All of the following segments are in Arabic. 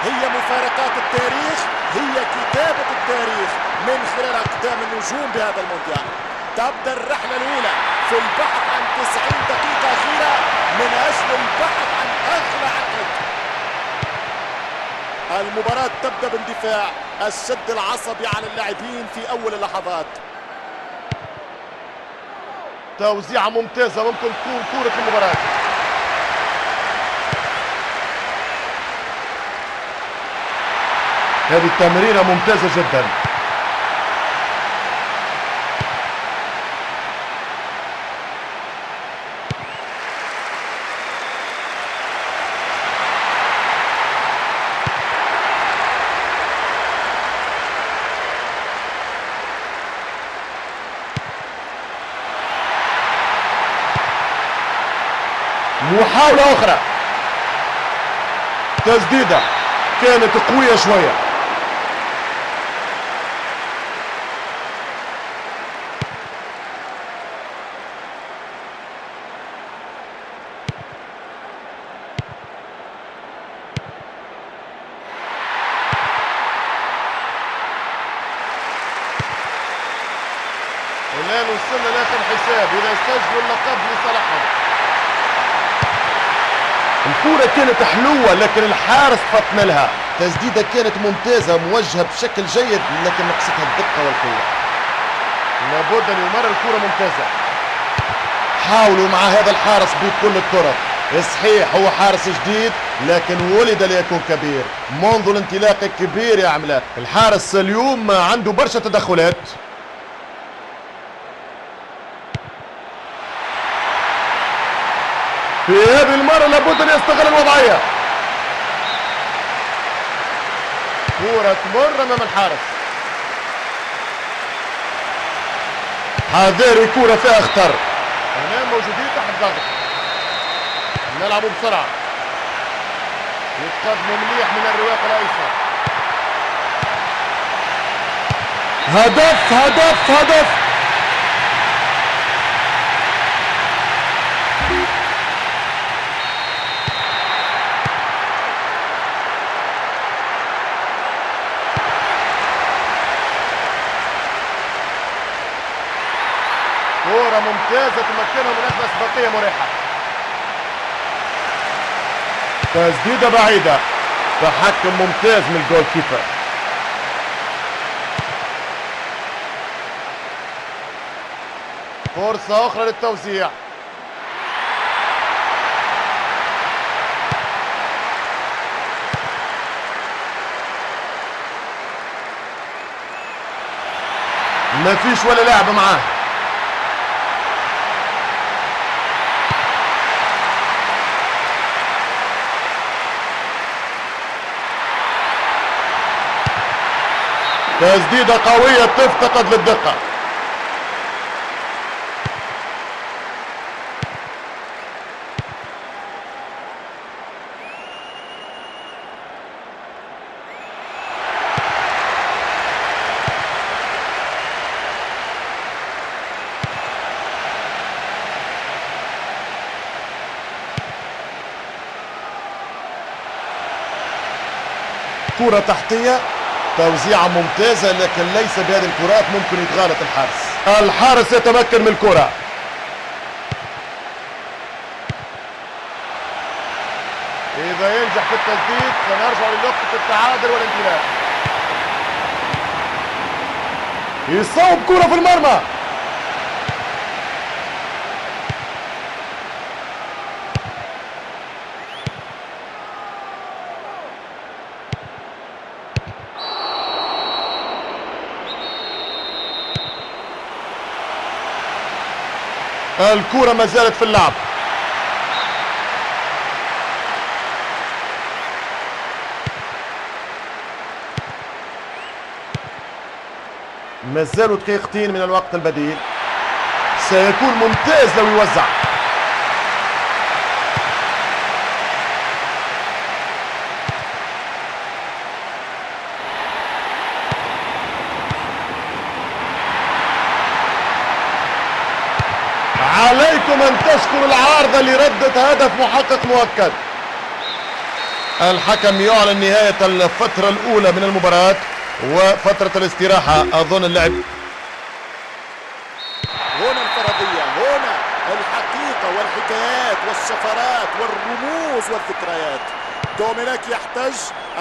هي مفارقات التاريخ، هي كتابة التاريخ من خلال أقدام النجوم بهذا المونديال. تبدأ الرحلة الأولى في البحث عن 90 دقيقة أخيرة من أجل البحث عن أغلى عقد. المباراة تبدأ باندفاع، الشد العصبي على اللاعبين في أول اللحظات. توزيعة ممتازة ممكن تكون كورة المباراة. هذه التمريرة ممتازة جدا. محاولة أخرى، تسديدة كانت قوية شوية. الآن وصلنا لآخر حساب، إذا استجلوا اللقب لصالحهم. الكرة كانت حلوة لكن الحارس فطن لها. تسديدة كانت ممتازة موجهة بشكل جيد لكن نقصتها الدقة والقوة. لابد أن يمرر الكرة ممتازة. حاولوا مع هذا الحارس بكل الطرق. صحيح هو حارس جديد لكن ولد ليكون كبير. منذ الانطلاق كبير يا عملاق. الحارس اليوم عنده برشا تدخلات. في هذه المرة لابد أن يستغل الوضعية. كرة تمر أمام الحارس. حذاري كرة فيها خطر. هنا موجودين تحت ضغط. نلعبوا بسرعة. يتقدموا مليح من الرواق الأيسر. هدف هدف هدف. كرة ممتازة تمكنهم من أخذ أسبقية مريحة. تسديدة بعيدة، تحكم ممتاز من الجول كيبر. فرصة أخرى للتوزيع. ما فيش ولا لاعب معاه. تسديدة قوية تفتقد للدقة. كرة تحتية، توزيعة ممتازة لكن ليس بهذه الكرات ممكن يتغالط الحارس. الحارس يتمكن من الكرة. إذا ينجح في التسديد سنرجع لنقطة التعادل والانطلاق. يصوب كرة في المرمى. الكرة ما زالت في اللعب. ما زالوا دقيقتين من الوقت البديل. سيكون ممتاز لو يوزع. عليكم أن تشكروا العارضة اللي ردت هدف محقق مؤكد. الحكم يعلن نهاية الفترة الأولى من المباراة وفترة الاستراحة. أظن اللعب هنا الفرضية، هنا الحقيقة والحكايات والشفرات والرموز والذكريات. دومينيك يحتج،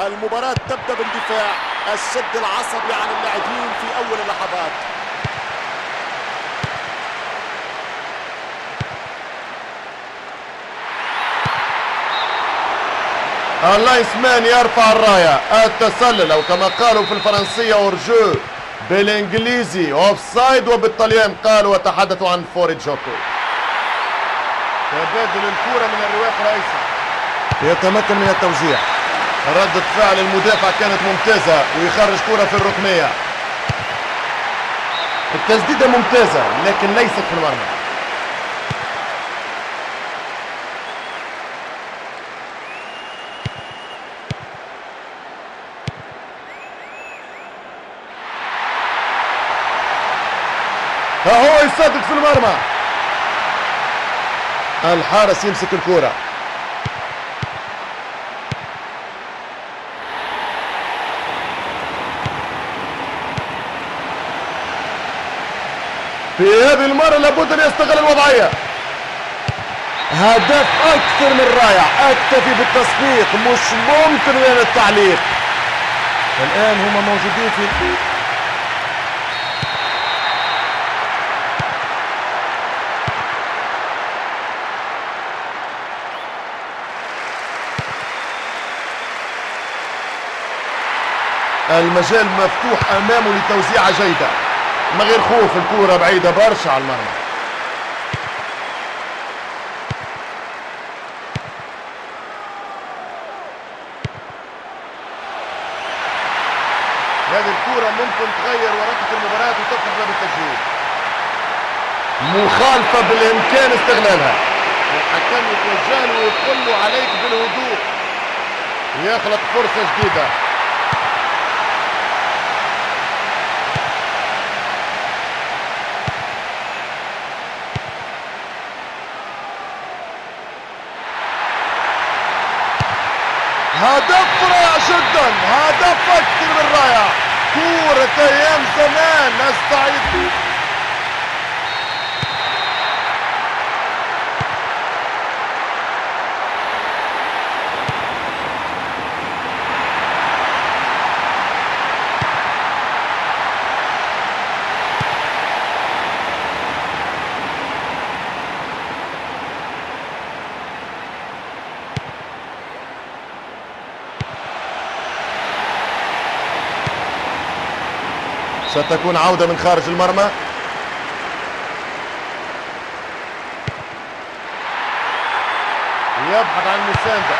المباراة تبدأ باندفاع، الشد العصبي عن اللاعبين في أول اللحظات. اللايسمان يرفع الراية، التسلل أو كما قالوا في الفرنسية اورجو، بالانجليزي اوفسايد، وبالطليان قالوا وتحدثوا عن فوري جوكو. تبادل الكرة من الرواق رئيسا، يتمكن من التوزيع. ردة فعل المدافع كانت ممتازة ويخرج كرة في الركنية. التسديدة ممتازة لكن ليست في المرمى. هو يصدق في المرمى. الحارس يمسك الكرة. في هذه المرة لابد أن يستغل الوضعية. هدف أكثر من رائع، أكتفي بالتصفيق، مش ممكن لنا التعليق. الآن هم موجودين في المجال مفتوح أمامه لتوزيعة جيدة من غير خوف. الكرة بعيدة برشا على المرمى. هذه الكرة ممكن تغير ورقة المباراة وتفتح باب التسجيل. مخالفة بالإمكان استغلالها. الحكم يتوجه له ويقول له عليك بالهدوء. يخلق فرصة جديدة. هدف رائع جدا، هدف اكثر من رائع. كورة ايام زمان نستعيد. ستكون عودة من خارج المرمى. يبحث عن المساندة.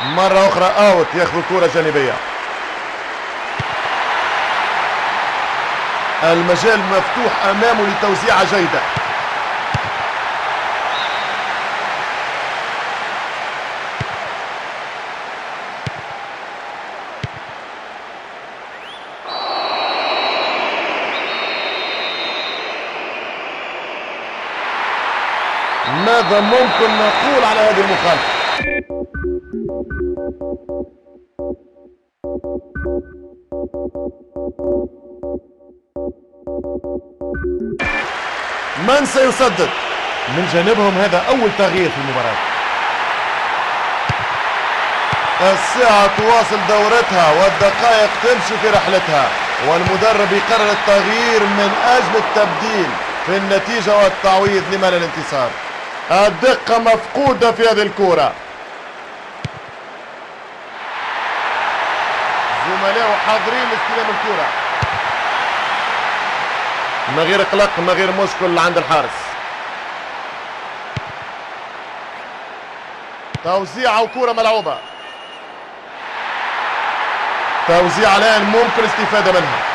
مرة أخرى أوت، ياخذ كرة جانبية. المجال مفتوح أمامه لتوزيعة جيدة. ماذا ممكن نقول على هذه المخالفة؟ من سيسدد؟ من جانبهم هذا أول تغيير في المباراة. الساعة تواصل دورتها والدقائق تمشي في رحلتها، والمدرب يقرر التغيير من أجل التبديل في النتيجة والتعويض لمال الانتصار. الدقة مفقودة في هذه الكرة. زملائه حاضرين لاستلام الكرة من غير قلق، من غير مشكل عند الحارس. توزيعة وكرة ملعوبة. توزيع الآن ممكن الاستفادة منها.